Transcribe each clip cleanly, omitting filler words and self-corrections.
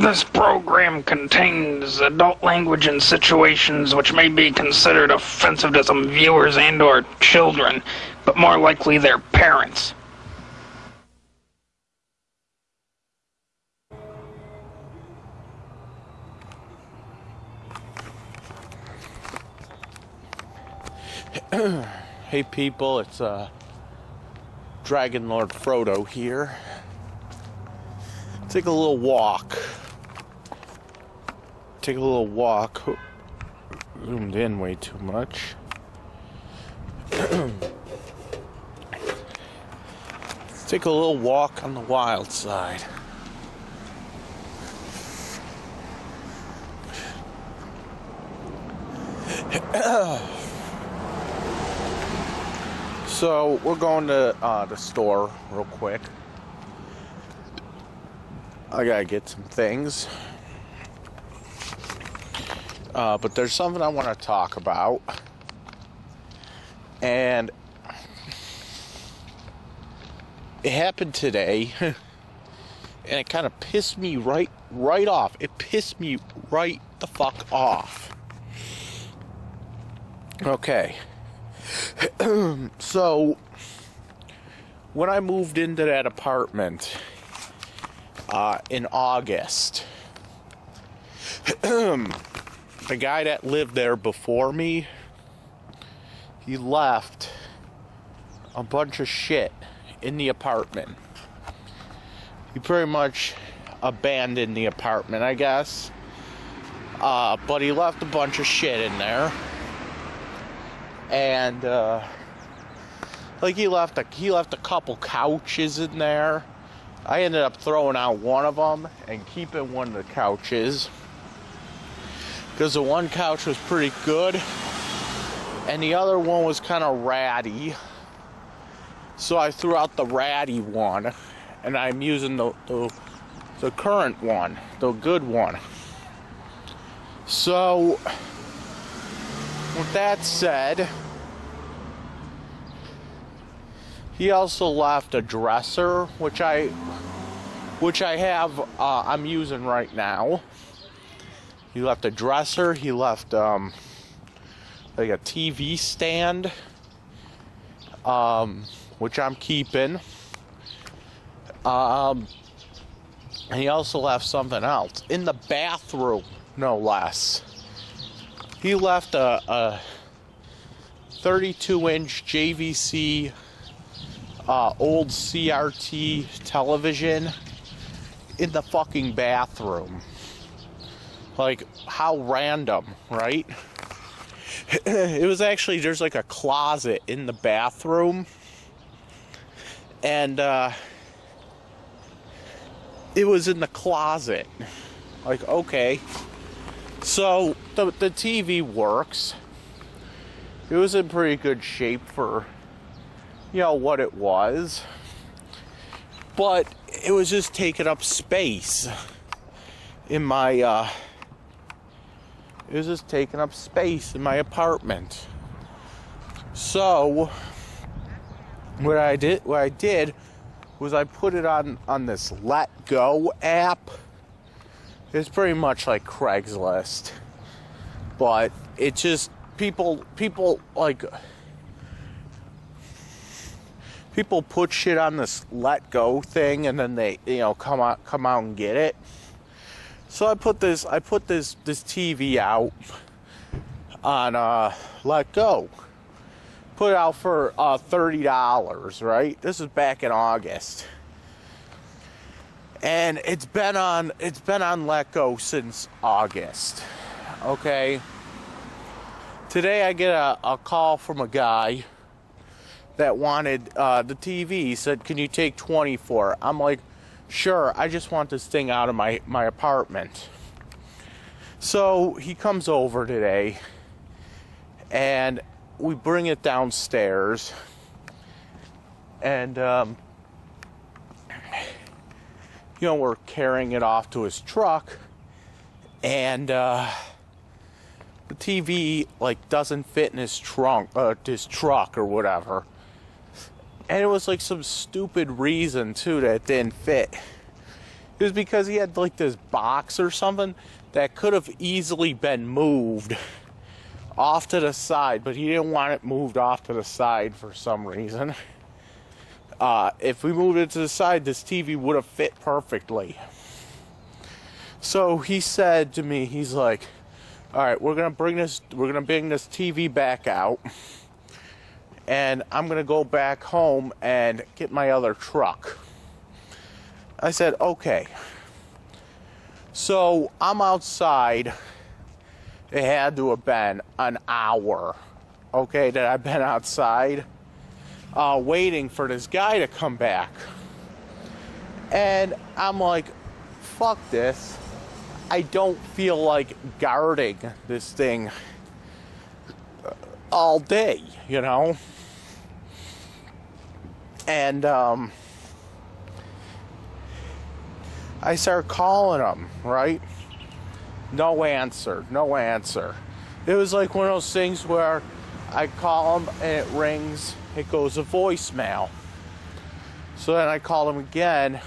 This program contains adult language and situations which may be considered offensive to some viewers and/or children, but more likely their parents. Hey people, it's Dragon Lord Frodo here. Take a little walk. Zoomed in way too much. Let's take a little walk on the wild side. So we're going to the store real quick. I gotta get some things, but there's something I want to talk about, and it happened today, and it kind of pissed me right off. It pissed me right the fuck off. Okay. So, when I moved into that apartment in August, the guy that lived there before me, he left a bunch of shit in the apartment. He pretty much abandoned the apartment, I guess. But he left a bunch of shit in there. And like he left a couple couches in there. I ended up throwing out one of them and keeping one of the couches because the one couch was pretty good and the other one was kind of ratty. So I threw out the ratty one and I'm using the current one, the good one. So with that said, he also left a dresser, which I have, I'm using right now. He left a dresser. He left like a TV stand, which I'm keeping. And he also left something else in the bathroom, no less. He left a 32-inch JVC old CRT television in the fucking bathroom. Like, how random, right? It was actually, there's like a closet in the bathroom. And it was in the closet. Like, okay. So, the TV works. It was in pretty good shape for, you know, what it was. But it was just taking up space in my, it was just taking up space in my apartment. So, what I did was I put it on this Let Go app. It's pretty much like Craigslist, but it just people put shit on this Let Go thing, and then they come out and get it. So I put this TV out on Let Go. Put it out for $30, right? This is back in August. And it's been on Let Go since August. Okay. Today I get a call from a guy that wanted the TV. He said, "Can you take 20 for it?" I'm like, "Sure, I just want this thing out of my apartment." So he comes over today and we bring it downstairs, and we're carrying it off to his truck, and the TV doesn't fit in his truck or whatever. And it was like some stupid reason too that it didn't fit. It was because he had like this box or something that could have easily been moved off to the side, but he didn't want it moved off to the side for some reason. If we moved it to the side, this TV would have fit perfectly. So he said to me, he's like, all right, we're gonna bring this TV back out, and I'm gonna go back home and get my other truck. I said, okay. So I'm outside. It had to have been an hour, okay, that I've been outside waiting for this guy to come back. And I'm like, fuck this. I don't feel like guarding this thing all day, you know? And I start calling him, right? No answer. It was like one of those things where I call him and it rings, it goes to voicemail. So then I called him again,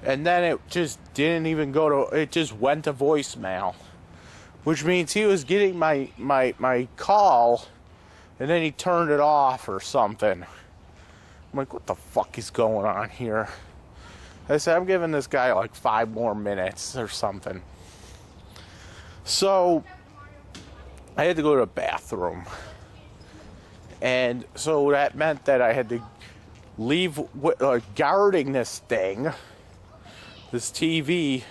and then it just didn't even go to, it just went to voicemail. Which means he was getting my call, and then he turned it off or something. I'm like, what the fuck is going on here? I said, I'm giving this guy like 5 more minutes or something. So I had to go to the bathroom. And so that meant that I had to leave guarding this thing, this TV,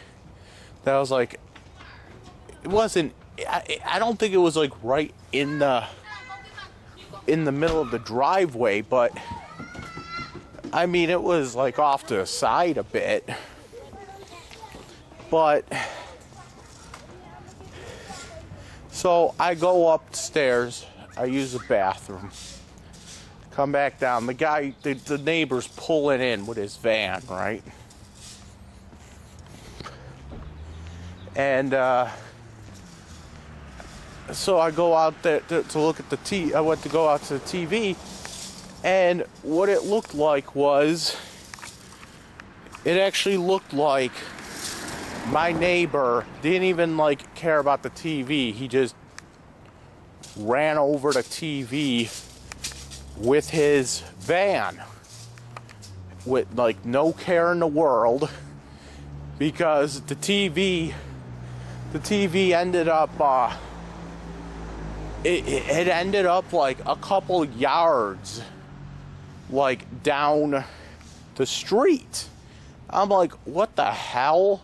that was like, it wasn't, I don't think it was like right in the middle of the driveway, but I mean, it was like off to the side a bit. But so I go upstairs, I use the bathroom, come back down. The guy, the neighbor's pulling in with his van, right? And so I go out there to look at the TV. I went to go out to the TV, and what it looked like was, it actually looked like my neighbor didn't even like care about the TV. He just ran over the TV with his van with like no care in the world, because the TV ended up it ended up like a couple yards like down the street. I'm like, what the hell?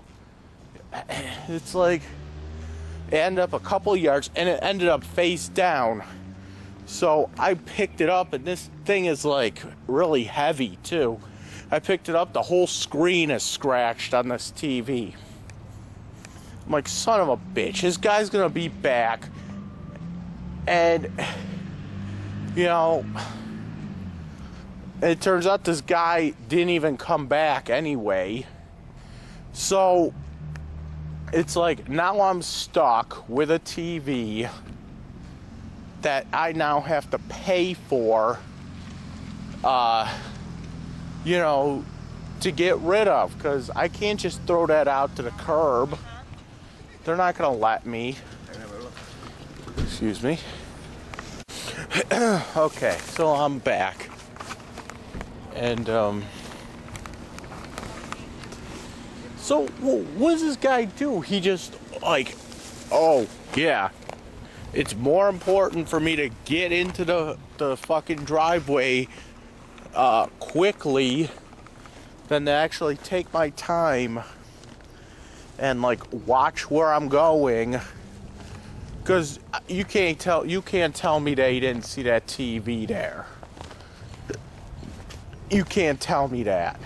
It's like, it ended up a couple yards, and it ended up face down. So I picked it up, and this thing is like really heavy too. I picked it up, the whole screen is scratched on this TV. I'm like, son of a bitch, this guy's gonna be back. And, you know, it turns out this guy didn't even come back anyway. So it's like, now I'm stuck with a TV that I now have to pay for, you know, to get rid of, because I can't just throw that out to the curb. They're not going to let me. Excuse me. Okay, so I'm back. And, so what does this guy do? He just, like, oh, yeah, it's more important for me to get into the fucking driveway quickly than to actually take my time and, like, watch where I'm going. Because you can't tell me that he didn't see that TV there. You can't tell me that.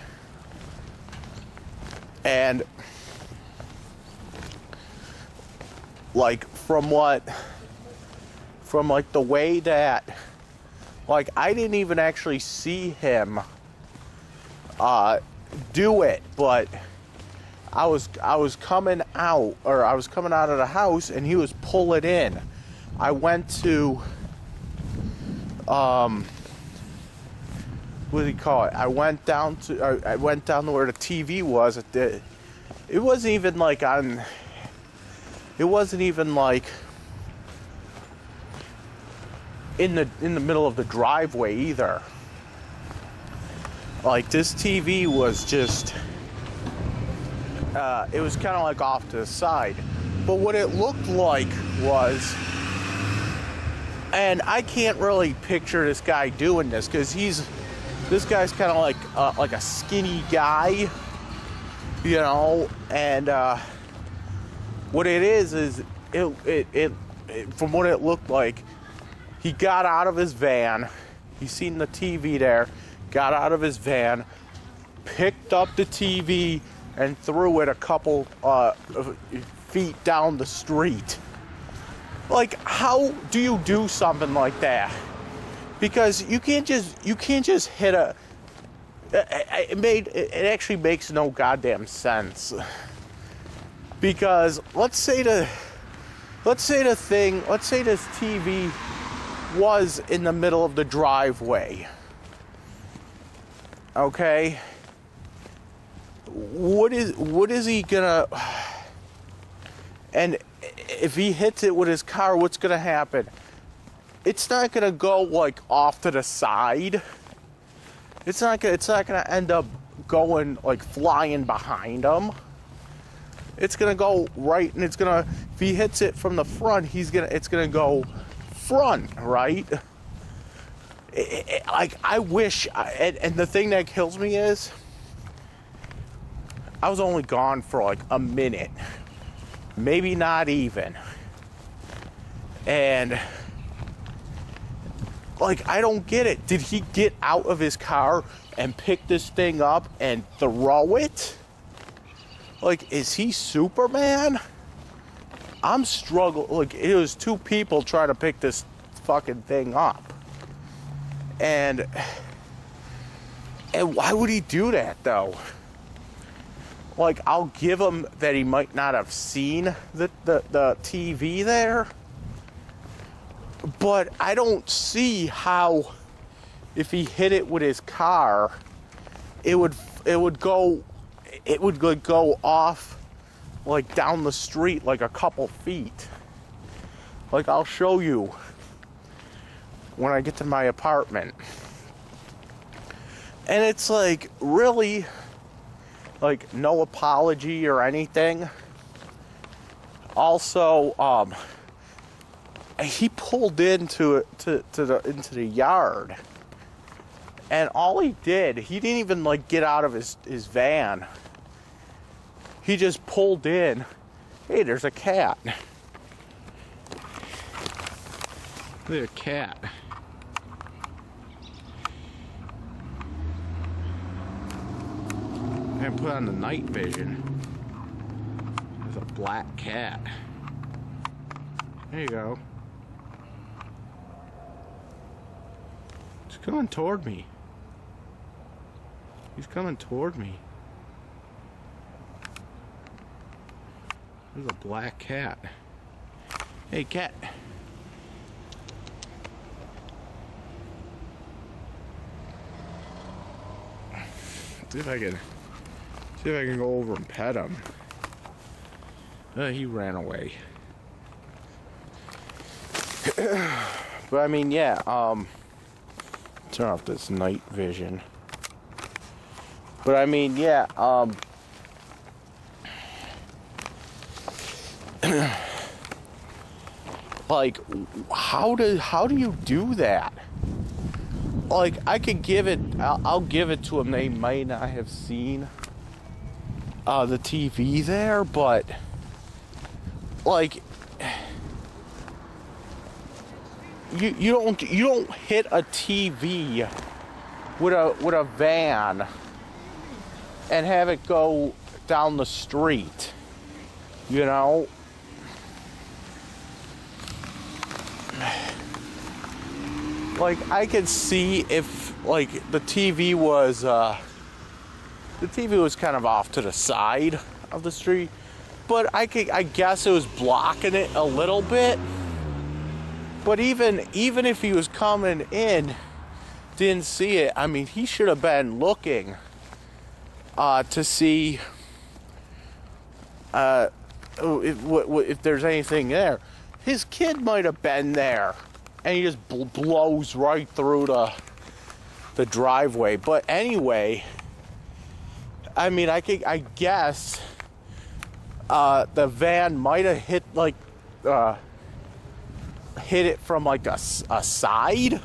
And like from like the way that, like, I didn't even actually see him do it, but I was coming out of the house, and he was pulling in. I went to what do you call it? I went down to where the TV was. It wasn't even like on. It wasn't even like in the middle of the driveway either. Like, this TV was just. It was kind of like off to the side. But what it looked like was, and I can't really picture this guy doing this because this guy's kind of like a skinny guy, you know. And what it is it from what it looked like, he got out of his van. He seen the TV there, got out of his van, picked up the TV, and threw it a couple feet down the street. Like, how do you do something like that? Because you can't just hit a. It actually makes no goddamn sense. Because let's say this TV was in the middle of the driveway. Okay. What is he gonna? And if he hits it with his car, what's gonna happen? It's not gonna go like off to the side. It's not gonna end up going like flying behind him. It's gonna go right, and it's gonna. If he hits it from the front, it's gonna go front, right? Like, I wish. And the thing that kills me is, I was only gone for like a minute, maybe not even. And like, I don't get it. Did he get out of his car and pick this thing up and throw it? Like, is he Superman? I'm struggling. Like, it was two people trying to pick this fucking thing up. And why would he do that, though? Like, I'll give him that he might not have seen the TV there. But I don't see how, if he hit it with his car, it would go off like down the street like a couple feet. Like, I'll show you when I get to my apartment. And it's like, really, like, no apology or anything. Also, he pulled into the yard, and all he did, he didn't even like get out of his van. He just pulled in. Hey, there's a cat. Look at a cat. And put on the night vision. There's a black cat. There you go. He's coming toward me. He's coming toward me. There's a black cat. Hey, cat. See if I can go over and pet him. He ran away. But I mean, yeah, turn off this night vision. But I mean, yeah, like, how do you do that? Like, I could give it, I'll give it to them. They might not have seen the TV there, but like, you don't hit a TV with a van and have it go down the street, you know. Like, I could see if, like, the TV was kind of off to the side of the street, but I guess it was blocking it a little bit. But even if he was coming in, didn't see it. I mean, he should have been looking to see if there's anything there. His kid might have been there, and he just blows right through the driveway. But anyway, I mean, I guess the van might have hit it from like a side,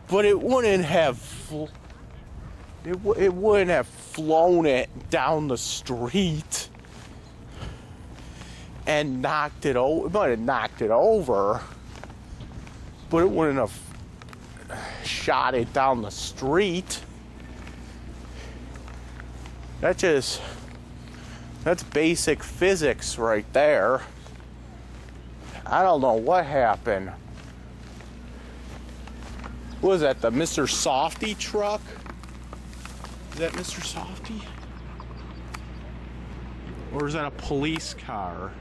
but it wouldn't have flown it down the street and knocked it over. It might have knocked it over, but it wouldn't have shot it down the street. That's basic physics right there. I don't know what happened. What was that, the Mr. Softy truck? Is that Mr. Softy? Or is that a police car?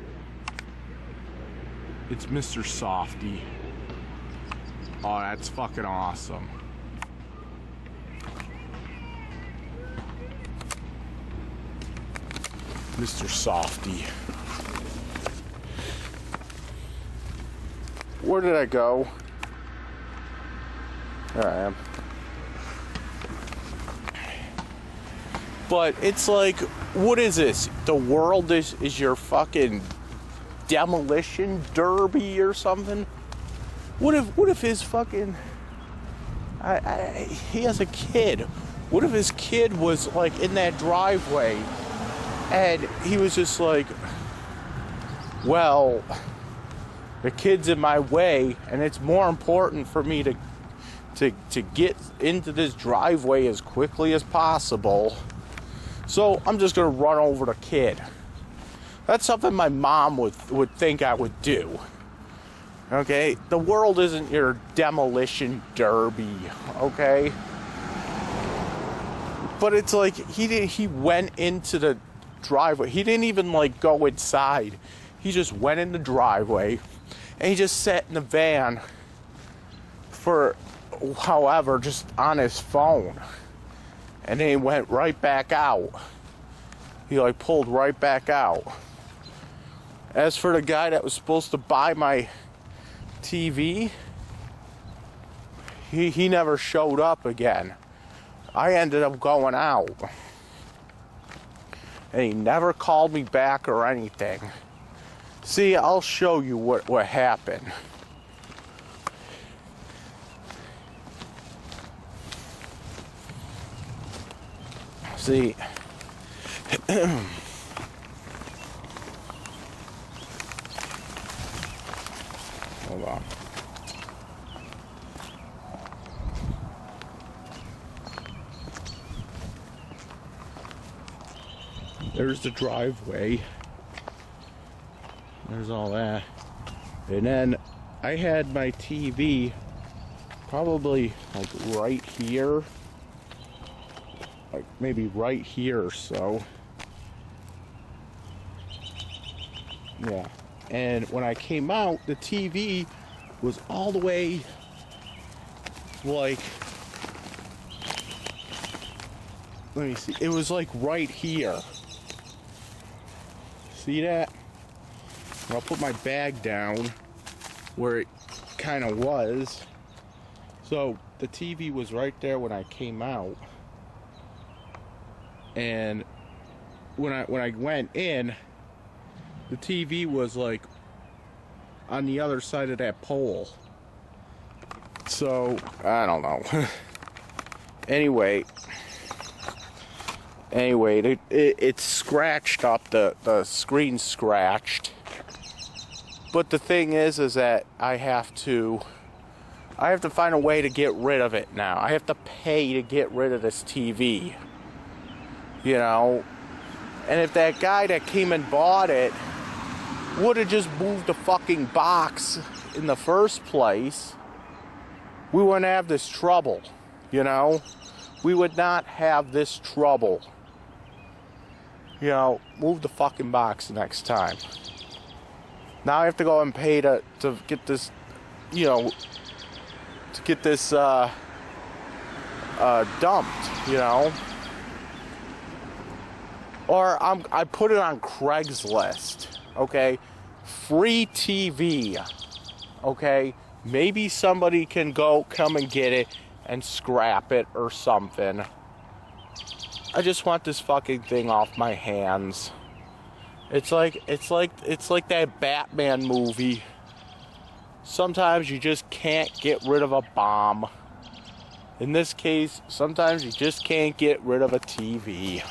It's Mr. Softy. Oh, that's fucking awesome. Mr. Softy. Where did I go? There I am. But it's like, what is this? The world is your fucking demolition derby or something? What if his fucking he has a kid. What if his kid was like in that driveway and he was just like, well, the kid's in my way and it's more important for me to get into this driveway as quickly as possible. So I'm just gonna run over the kid. That's something my mom would think I would do. Okay? The world isn't your demolition derby, okay? But it's like he went into the driveway. He didn't even like go inside. He just went in the driveway and he just sat in the van for however, just on his phone. And then he went right back out. He like pulled right back out. As for the guy that was supposed to buy my TV, he never showed up again. I ended up going out. And he never called me back or anything. See, I'll show you what happened. See, hold on. There's the driveway. There's all that. And then I had my TV probably like right here. Like maybe right here or so. Yeah. And when I came out, the TV was all the way like, let me see, it was like right here. See that? I'll put my bag down where it kind of was. So the TV was right there when I came out. And when I went in, the TV was like on the other side of that pole. So I don't know. Anyway, it scratched up, the screen scratched. But the thing is that I have to find a way to get rid of it now. I have to pay to get rid of this TV. You know, and if that guy that came and bought it would have just moved the fucking box in the first place, we wouldn't have this trouble, you know? We would not have this trouble. You know, move the fucking box next time. Now I have to go and pay to get this, you know, to get this dumped, you know. Or I put it on Craigslist, okay? Free TV, okay? Maybe somebody can come and get it and scrap it or something. I just want this fucking thing off my hands. It's like that Batman movie. Sometimes you just can't get rid of a bomb. In this case, sometimes you just can't get rid of a TV.